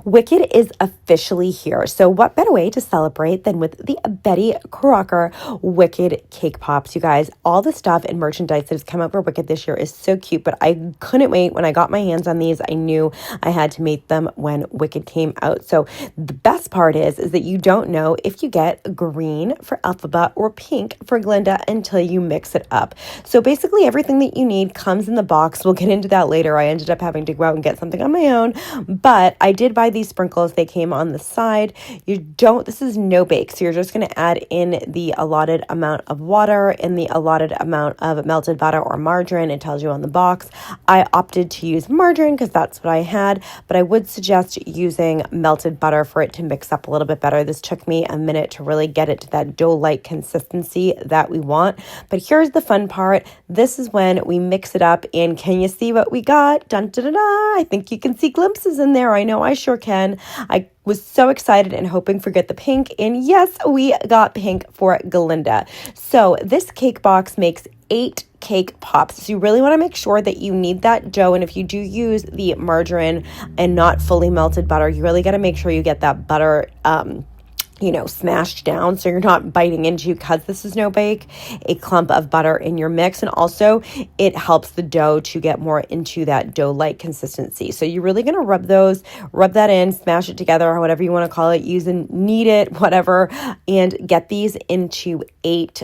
Wicked is officially here. So what better way to celebrate than with the Betty Crocker Wicked Cake Pops, you guys. All the stuff and merchandise that has come out for Wicked this year is so cute, but I couldn't wait. When I got my hands on these, I knew I had to make them when Wicked came out. So the best part is that you don't know if you get green for Alphabet or pink for Glinda until you mix it up. So basically everything that you need comes in the box. We'll get into that later. I ended up having to go out and get something on my own, but I did buy these sprinkles. They came on the side. This is no bake, so you're just going to add in the allotted amount of water and the allotted amount of melted butter or margarine. It tells you on the box. I opted to use margarine because that's what I had, but I would suggest using melted butter for it to mix up a little bit better. This took me a minute to really get it to that dough-like consistency that we want. But here's the fun part. This is when we mix it up, and can you see what we got? Dun, dun, dun, dun. I think you can see glimpses in there. I know I sure can. I was so excited and hoping for get the pink, and yes, we got pink for Glinda. So this cake box makes 8 cake pops. So you really want to make sure that you need that dough, and if you do use the margarine and not fully melted butter, you really got to make sure you get that butter smashed down so you're not biting into, because this is no bake, a clump of butter in your mix. And also it helps the dough to get more into that dough-like consistency. So you're really going to rub that in, smash it together, or whatever you want to call it, knead it, whatever, and get these into 8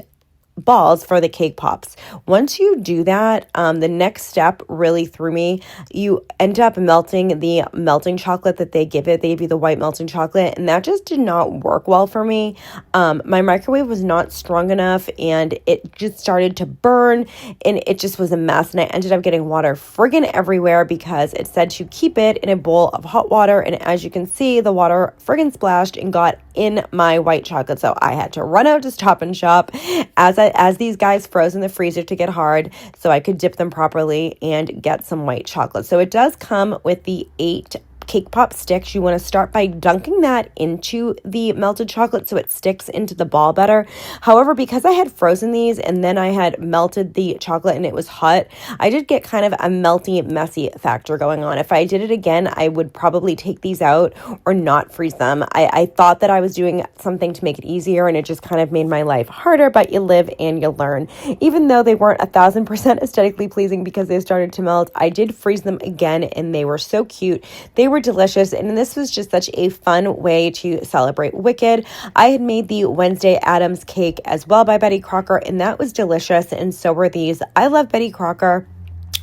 balls for the cake pops. Once you do that, the next step really threw me. You end up melting the melting chocolate that they give it. They give you the white melting chocolate, and that just did not work well for me. My microwave was not strong enough, and it just started to burn, and it just was a mess. And I ended up getting water friggin' everywhere because it said to keep it in a bowl of hot water. And as you can see, the water friggin' splashed and got in my white chocolate. So I had to run out to Stop and Shop as these guys froze in the freezer to get hard so I could dip them properly and get some white chocolate. So it does come with the 8 cake pop sticks. You want to start by dunking that into the melted chocolate so it sticks into the ball better. However, because I had frozen these and then I had melted the chocolate and it was hot, I did get kind of a melty, messy factor going on. If I did it again, I would probably take these out or not freeze them. I thought that I was doing something to make it easier, and it just kind of made my life harder, but you live and you learn. Even though they weren't 1,000% aesthetically pleasing because they started to melt, I did freeze them again, and they were so cute. They were delicious, and this was just such a fun way to celebrate Wicked. I had made the Wednesday Addams cake as well by Betty Crocker, and that was delicious, and so were these. I love Betty Crocker.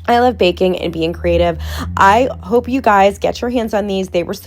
I love baking and being creative. I hope you guys get your hands on these. They were so